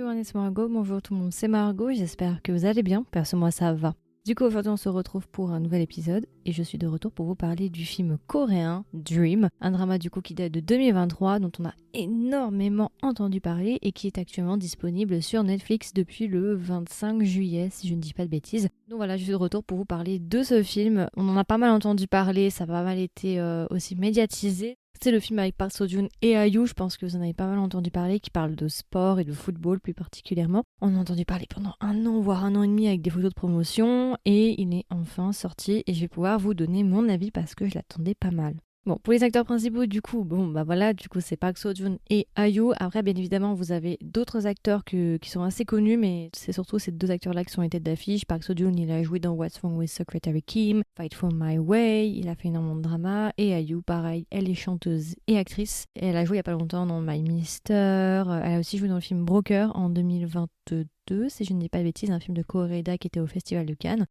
everyone, it's Margot. Bonjour tout le monde, c'est Margot. J'espère que vous allez bien. Perso, moi ça va. Du coup, aujourd'hui, on se retrouve pour un nouvel épisode et je suis de retour pour vous parler du film coréen Dream, un drama du coup qui date de 2023 dont on a énormément entendu parler et qui est actuellement disponible sur Netflix depuis le 25 juillet, si je ne dis pas de bêtises. Donc voilà, je suis de retour pour vous parler de ce film. On en a pas mal entendu parler, ça a pas mal été aussi médiatisé. C'est le film avec Park Seo-joon et IU, je pense que vous en avez pas mal entendu parler, qui parle de sport et de football plus particulièrement. On en a entendu parler pendant 1 an, voire 1 an et demi avec des photos de promotion et il est enfin sorti et je vais pouvoir vous donner mon avis parce que je l'attendais pas mal. Bon, pour les acteurs principaux, du coup, c'est Park Seo-joon et IU. Après, bien évidemment, vous avez d'autres acteurs qui sont assez connus, mais c'est surtout ces deux acteurs-là qui sont les têtes d'affiche. Park Seo-joon, il a joué dans What's Wrong with Secretary Kim, Fight for My Way, il a fait énormément de drama. Et IU, pareil, elle est chanteuse et actrice. Elle a joué il y a pas longtemps dans My Mister. Elle a aussi joué dans le film Broker en 2022, si je ne dis pas de bêtises, un film de Koreeda qui était au Festival de Cannes.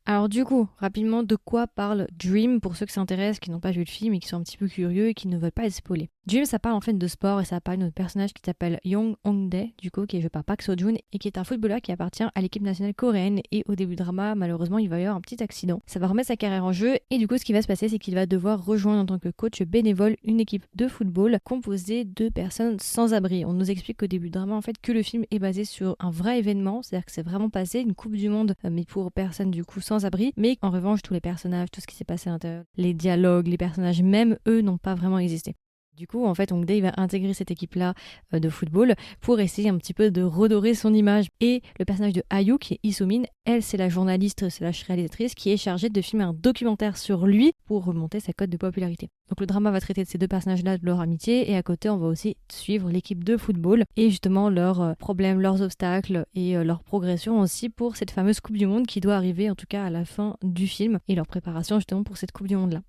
Alors du coup, rapidement, de quoi parle Dream pour ceux qui s'intéressent, qui n'ont pas vu le film et qui sont un petit peu curieux et qui ne veulent pas être spoilés. Dream, ça parle en fait de sport et ça parle de notre personnage qui s'appelle Young Hong-dae, du coup, qui est joué par Park Seo-joon et qui est un footballeur qui appartient à l'équipe nationale coréenne et au début du drama, malheureusement, il va y avoir un petit accident. Ça va remettre sa carrière en jeu et du coup, ce qui va se passer, c'est qu'il va devoir rejoindre en tant que coach bénévole une équipe de football composée de personnes sans abri. On nous explique qu'au début du drama, en fait, que le film est basé sur un vrai événement, c'est-à-dire que c'est vraiment passé, une coupe du monde, mais pour personnes du coup sans abri, mais en revanche, tous les personnages, tout ce qui s'est passé à l'intérieur, les dialogues, les personnages, même eux, n'ont pas vraiment existé. Du coup, en fait, Hongdae va intégrer cette équipe-là de football pour essayer un petit peu de redorer son image. Et le personnage de IU, qui est Isomin, elle, c'est la journaliste slash réalisatrice qui est chargée de filmer un documentaire sur lui pour remonter sa cote de popularité. Donc le drama va traiter de ces deux personnages-là, de leur amitié, et à côté, on va aussi suivre l'équipe de football et justement leurs problèmes, leurs obstacles et leur progression aussi pour cette fameuse Coupe du Monde qui doit arriver en tout cas à la fin du film et leur préparation justement pour cette Coupe du Monde-là.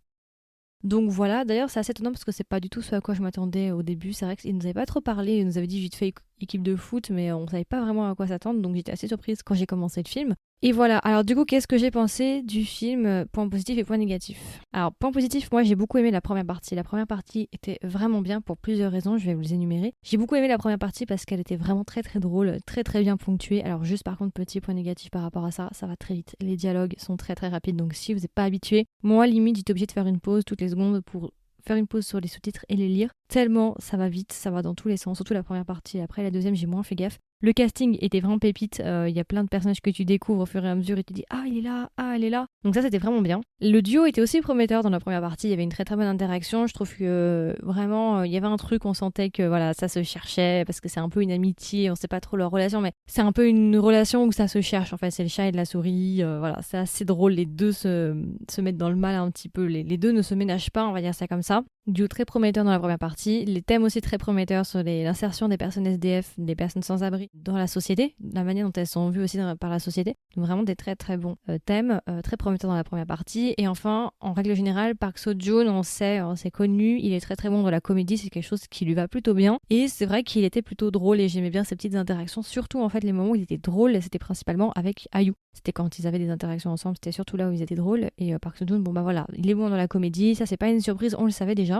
Donc voilà, d'ailleurs c'est assez étonnant parce que c'est pas du tout ce à quoi je m'attendais au début. C'est vrai qu'ils nous avaient pas trop parlé, ils nous avaient dit vite fait équipe de foot, mais on savait pas vraiment à quoi s'attendre, donc j'étais assez surprise quand j'ai commencé le film. Et voilà, alors du coup qu'est-ce que j'ai pensé du film, point positif et point négatif. Alors point positif, moi j'ai beaucoup aimé la première partie. La première partie était vraiment bien pour plusieurs raisons, je vais vous les énumérer. J'ai beaucoup aimé la première partie parce qu'elle était vraiment très très drôle, très très bien ponctuée. Alors juste par contre petit point négatif par rapport à ça, ça va très vite. Les dialogues sont très très rapides, donc si vous n'êtes pas habitué, moi limite j'étais obligée de faire une pause toutes les secondes pour faire une pause sur les sous-titres et les lire, tellement ça va vite, ça va dans tous les sens, surtout la première partie. Après la deuxième, j'ai moins fait gaffe. Le casting était vraiment pépite, il y a plein de personnages que tu découvres au fur et à mesure et tu te dis « Ah, il est là, ah, elle est là ». Donc ça, c'était vraiment bien. Le duo était aussi prometteur dans la première partie, il y avait une très très bonne interaction. Je trouve que vraiment, il y avait un truc, on sentait que voilà, ça se cherchait, parce que c'est un peu une amitié, on sait pas trop leur relation, mais c'est un peu une relation où ça se cherche, en fait, c'est le chat et la souris, voilà, c'est assez drôle, les deux se mettent dans le mal un petit peu, les deux ne se ménagent pas, on va dire ça comme ça. Duo très prometteur dans la première partie, les thèmes aussi très prometteurs sur l'insertion des personnes SDF, des personnes sans abri dans la société, la manière dont elles sont vues aussi par la société. Donc vraiment des très très bons thèmes, très prometteurs dans la première partie. Et enfin, en règle générale, Park Seo-joon, on s'est connu, il est très très bon dans la comédie, c'est quelque chose qui lui va plutôt bien. Et c'est vrai qu'il était plutôt drôle et j'aimais bien ces petites interactions, surtout en fait les moments où il était drôle, c'était principalement avec IU. C'était quand ils avaient des interactions ensemble, c'était surtout là où ils étaient drôles. Et Park Seo-joon, bon bah voilà, il est bon dans la comédie, ça c'est pas une surprise, on le savait déjà.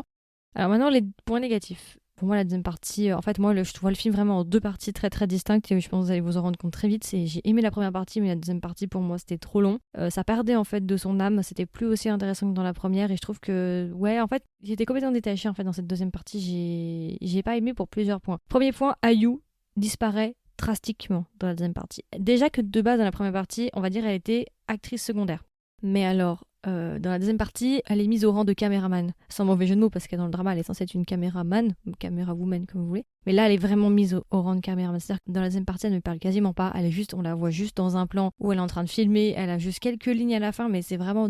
Alors maintenant, les points négatifs. Pour moi, la deuxième partie, en fait, moi, je vois le film vraiment en deux parties très très distinctes et je pense que vous allez vous en rendre compte très vite. J'ai aimé la première partie, mais la deuxième partie, pour moi, c'était trop long. Ça perdait en fait de son âme, c'était plus aussi intéressant que dans la première et je trouve que, ouais, en fait, j'étais complètement détachée en fait dans cette deuxième partie. J'ai pas aimé pour plusieurs points. Premier point, IU disparaît drastiquement dans la deuxième partie. Déjà que de base, dans la première partie, on va dire, elle était actrice secondaire. Mais alors, dans la deuxième partie, elle est mise au rang de caméraman. Sans mauvais jeu de mots, parce que dans le drama, elle est censée être une caméraman, ou caméra-woman, comme vous voulez. Mais là, elle est vraiment mise au rang de caméraman. C'est-à-dire que dans la deuxième partie, elle ne parle quasiment pas. On la voit juste dans un plan où elle est en train de filmer. Elle a juste quelques lignes à la fin, mais c'est vraiment,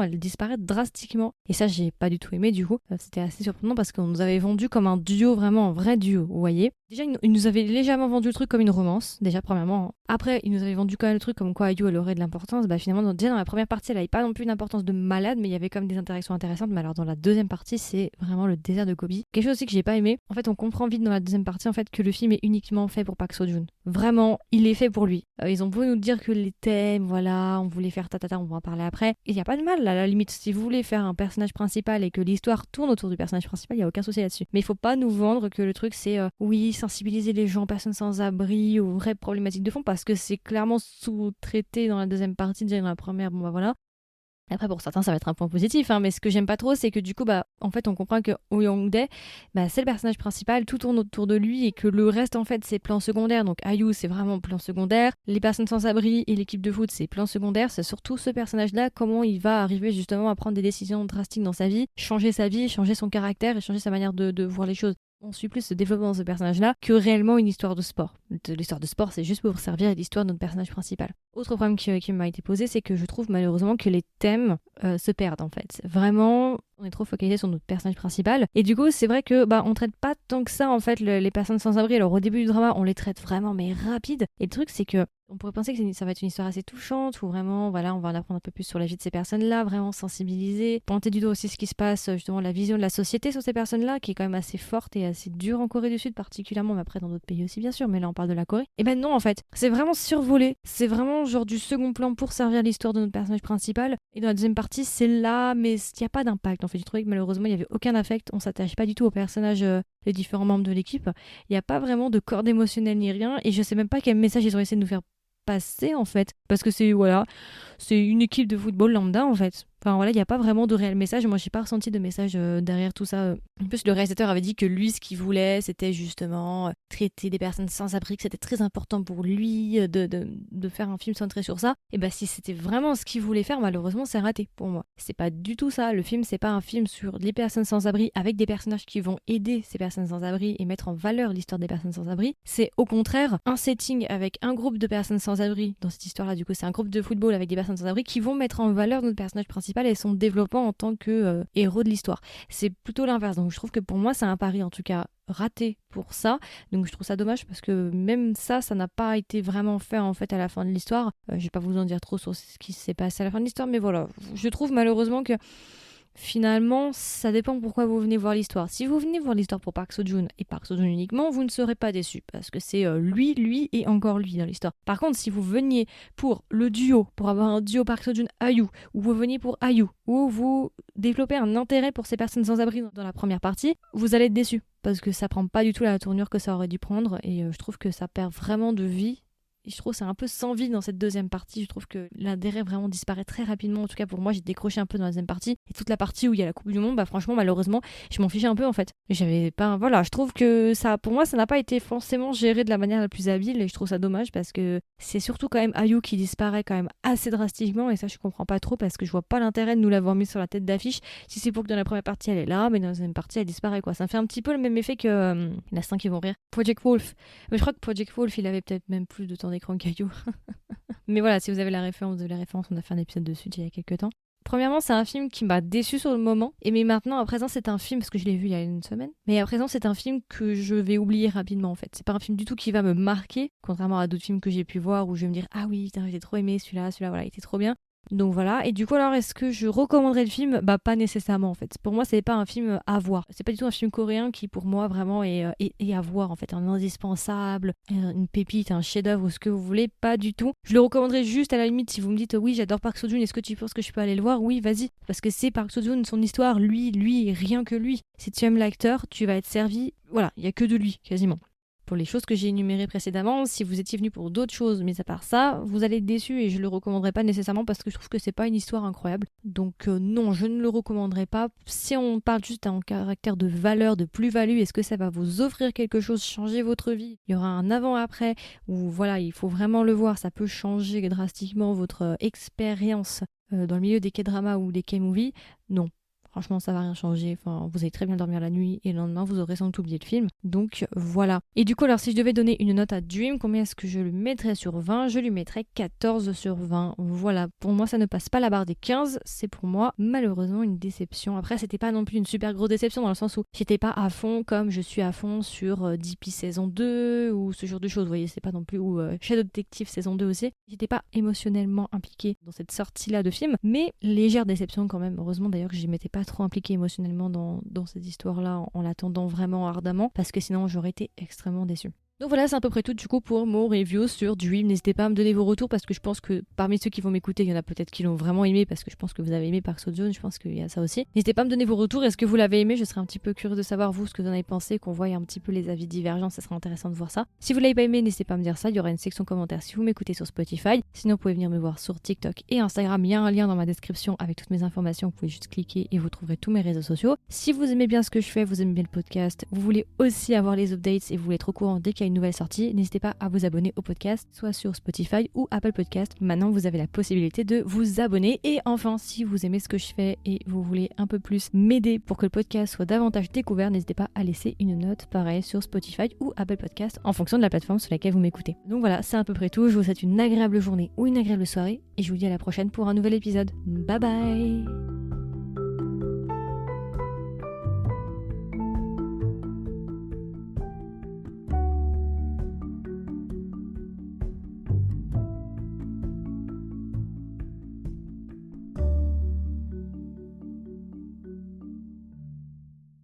elle disparaît drastiquement. Et ça, j'ai pas du tout aimé, du coup. C'était assez surprenant parce qu'on nous avait vendu comme un duo, vraiment un vrai duo, vous voyez. Déjà, il nous avait légèrement vendu le truc comme une romance, déjà, premièrement. Après, il nous avait vendu quand même le truc comme quoi IU, elle aurait de l'importance. Bah, finalement, déjà dans la première partie, elle avait pas non plus une importance de malade, mais il y avait comme des interactions intéressantes. Mais alors, dans la deuxième partie, c'est vraiment le désert de Kobe. Quelque chose aussi que j'ai pas aimé. En fait, on comprend vite dans la deuxième partie en fait que le film est uniquement fait pour Park Seo-joon. Vraiment, il est fait pour lui. Ils ont beau nous dire que les thèmes, voilà, on voulait faire tatata, on va en parler après. Il n'y a pas de mal, à la limite, si vous voulez faire un personnage principal et que l'histoire tourne autour du personnage principal, il n'y a aucun souci là-dessus. Mais il faut pas nous vendre que le truc c'est, oui, sensibiliser les gens, personnes sans abri, aux vraies problématiques de fond, parce que c'est clairement sous-traité dans la deuxième partie, déjà dans la première, bon bah voilà. Après, pour certains, ça va être un point positif, hein, mais ce que j'aime pas trop, c'est que du coup, en fait, on comprend que Oh Young-dae, c'est le personnage principal, tout tourne autour de lui, et que le reste, en fait, c'est plan secondaire. Donc, IU, c'est vraiment plan secondaire. Les personnes sans abri et l'équipe de foot, c'est plan secondaire. C'est surtout ce personnage-là, comment il va arriver justement à prendre des décisions drastiques dans sa vie, changer son caractère et changer sa manière de voir les choses. On suit plus ce développement dans ce personnage-là que réellement une histoire de sport. L'histoire de sport, c'est juste pour servir l'histoire de notre personnage principal. Autre problème qui m'a été posé, c'est que je trouve malheureusement que les thèmes se perdent en fait. Vraiment, on est trop focalisé sur notre personnage principal. Et du coup, c'est vrai que on traite pas tant que ça en fait les personnes sans abri. Alors au début du drama, on les traite vraiment mais rapide. Et le truc, c'est que on pourrait penser que ça va être une histoire assez touchante, où vraiment, voilà, on va en apprendre un peu plus sur la vie de ces personnes-là, vraiment sensibiliser, pointer du doigt aussi ce qui se passe, justement la vision de la société sur ces personnes-là, qui est quand même assez forte et assez dure en Corée du Sud particulièrement, mais après dans d'autres pays aussi bien sûr, mais là on parle de la Corée. Et non en fait, c'est vraiment survolé, c'est vraiment genre du second plan pour servir l'histoire de notre personnage principal, et dans la deuxième partie c'est là, mais il n'y a pas d'impact en fait. Je trouvais que malheureusement il n'y avait aucun affect, on s'attache pas du tout aux personnages, les différents membres de l'équipe, il n'y a pas vraiment de corde émotionnelle ni rien, et je sais même pas quel message ils ont essayé de nous faire passer en fait, parce que c'est une équipe de football lambda en fait. Enfin voilà, il n'y a pas vraiment de réel message. Moi, j'ai pas ressenti de message derrière tout ça. En plus, le réalisateur avait dit que lui, ce qu'il voulait, c'était justement traiter des personnes sans abri, que c'était très important pour lui de faire un film centré sur ça. Et si c'était vraiment ce qu'il voulait faire, malheureusement, c'est raté pour moi. C'est pas du tout ça. Le film, c'est pas un film sur les personnes sans abri avec des personnages qui vont aider ces personnes sans abri et mettre en valeur l'histoire des personnes sans abri. C'est au contraire un setting avec un groupe de personnes sans abri. Dans cette histoire-là, du coup, c'est un groupe de football avec des personnes sans abri qui vont mettre en valeur notre personnage principal et son développement en tant que héros de l'histoire. C'est plutôt l'inverse. Donc je trouve que pour moi, c'est un pari en tout cas raté pour ça. Donc je trouve ça dommage parce que même ça n'a pas été vraiment fait en fait à la fin de l'histoire. Je vais pas vous en dire trop sur ce qui s'est passé à la fin de l'histoire, mais voilà. Je trouve malheureusement que finalement, ça dépend pourquoi vous venez voir l'histoire. Si vous venez voir l'histoire pour Park Seo-joon et Park Seo-joon uniquement, vous ne serez pas déçus parce que c'est lui et encore lui dans l'histoire. Par contre, si vous veniez pour le duo, pour avoir un duo Park Seo-joon IU, ou vous veniez pour IU, ou vous développez un intérêt pour ces personnes sans abri dans la première partie, vous allez être déçus parce que ça prend pas du tout la tournure que ça aurait dû prendre et je trouve que ça perd vraiment de vie. Et je trouve que c'est un peu sans vie dans cette deuxième partie. Je trouve que l'intérêt vraiment disparaît très rapidement. En tout cas, pour moi, j'ai décroché un peu dans la deuxième partie. Et toute la partie où il y a la Coupe du Monde, franchement, malheureusement, je m'en fichais un peu en fait. J'avais pas. Voilà, je trouve que ça, pour moi, ça n'a pas été forcément géré de la manière la plus habile. Et je trouve ça dommage parce que c'est surtout quand même IU qui disparaît quand même assez drastiquement. Et ça, je comprends pas trop parce que je vois pas l'intérêt de nous l'avoir mis sur la tête d'affiche. Si c'est pour que dans la première partie, elle est là, mais dans la deuxième partie, elle disparaît quoi. Ça me fait un petit peu le même effet que. Il y en a 5 qui vont rire. Project Wolf. Mais je crois que Project Wolf, il avait peut-être même plus de temps d'écran qu'IU. Mais voilà, si vous avez la référence, on a fait un épisode dessus il y a quelques temps. Premièrement, c'est un film qui m'a déçu sur le moment, mais maintenant, à présent, c'est un film, parce que je l'ai vu il y a une semaine, mais à présent, c'est un film que je vais oublier rapidement en fait. C'est pas un film du tout qui va me marquer, contrairement à d'autres films que j'ai pu voir où je vais me dire ah oui, putain, j'ai trop aimé celui-là, voilà, il était trop bien. Donc voilà, et du coup alors est-ce que je recommanderais le film ? Pas nécessairement en fait. Pour moi c'est pas un film à voir. C'est pas du tout un film coréen qui pour moi vraiment est à voir en fait. Un indispensable, une pépite, un chef-d'œuvre ou ce que vous voulez, pas du tout. Je le recommanderais juste à la limite si vous me dites oui j'adore Park Seo-joon, est-ce que tu penses que je peux aller le voir ? Oui vas-y. Parce que c'est Park Seo-joon, son histoire, lui et rien que lui. Si tu aimes l'acteur, tu vas être servi, voilà, il y a que de lui quasiment. Pour les choses que j'ai énumérées précédemment, si vous étiez venu pour d'autres choses, mais à part ça, vous allez être déçu et je le recommanderais pas nécessairement parce que je trouve que c'est pas une histoire incroyable. Donc non, je ne le recommanderais pas. Si on parle juste en caractère de valeur, de plus-value, est-ce que ça va vous offrir quelque chose, changer votre vie ? Il y aura un avant-après où voilà, il faut vraiment le voir, ça peut changer drastiquement votre expérience dans le milieu des K-dramas ou des K-movies. Non. Franchement, ça va rien changer. Enfin, vous allez très bien dormir la nuit et le lendemain, vous aurez sans doute oublié le film. Donc voilà. Et du coup, alors si je devais donner une note à Dream, combien est-ce que je le mettrais sur 20 ? Je lui mettrais 14 sur 20. Voilà. Pour moi, ça ne passe pas la barre des 15. C'est pour moi, malheureusement, une déception. Après, c'était pas non plus une super grosse déception dans le sens où j'étais pas à fond comme je suis à fond sur DP saison 2 ou ce genre de choses. Vous voyez, c'est pas non plus ou Shadow Detective saison 2 aussi. J'étais pas émotionnellement impliquée dans cette sortie-là de film. Mais légère déception quand même. Heureusement d'ailleurs que j'y mettais pas pas trop impliquée émotionnellement dans cette histoire-là en l'attendant vraiment ardemment, parce que sinon j'aurais été extrêmement déçue. Donc voilà, c'est à peu près tout du coup pour mon review sur Dream. N'hésitez pas à me donner vos retours parce que je pense que parmi ceux qui vont m'écouter, il y en a peut-être qui l'ont vraiment aimé parce que je pense que vous avez aimé Park Seo-joon, je pense qu'il y a ça aussi. N'hésitez pas à me donner vos retours, est-ce que vous l'avez aimé? Je serais un petit peu curieuse de savoir vous ce que vous en avez pensé, qu'on voie un petit peu les avis divergents, ça serait intéressant de voir ça. Si vous l'avez pas aimé, n'hésitez pas à me dire ça, il y aura une section commentaires si vous m'écoutez sur Spotify. Sinon, vous pouvez venir me voir sur TikTok et Instagram, il y a un lien dans ma description avec toutes mes informations, vous pouvez juste cliquer et vous trouverez tous mes réseaux sociaux. Si vous aimez bien ce que je fais, vous aimez bien le podcast, vous voulez aussi avoir les updates et vous voulez être au courant dès qu'il y a une nouvelle sortie, n'hésitez pas à vous abonner au podcast, soit sur Spotify ou Apple Podcast. Maintenant, vous avez la possibilité de vous abonner. Et enfin, si vous aimez ce que je fais et vous voulez un peu plus m'aider pour que le podcast soit davantage découvert, n'hésitez pas à laisser une note pareil sur Spotify ou Apple Podcast en fonction de la plateforme sur laquelle vous m'écoutez. Donc voilà, c'est à peu près tout. Je vous souhaite une agréable journée ou une agréable soirée et je vous dis à la prochaine pour un nouvel épisode. Bye bye!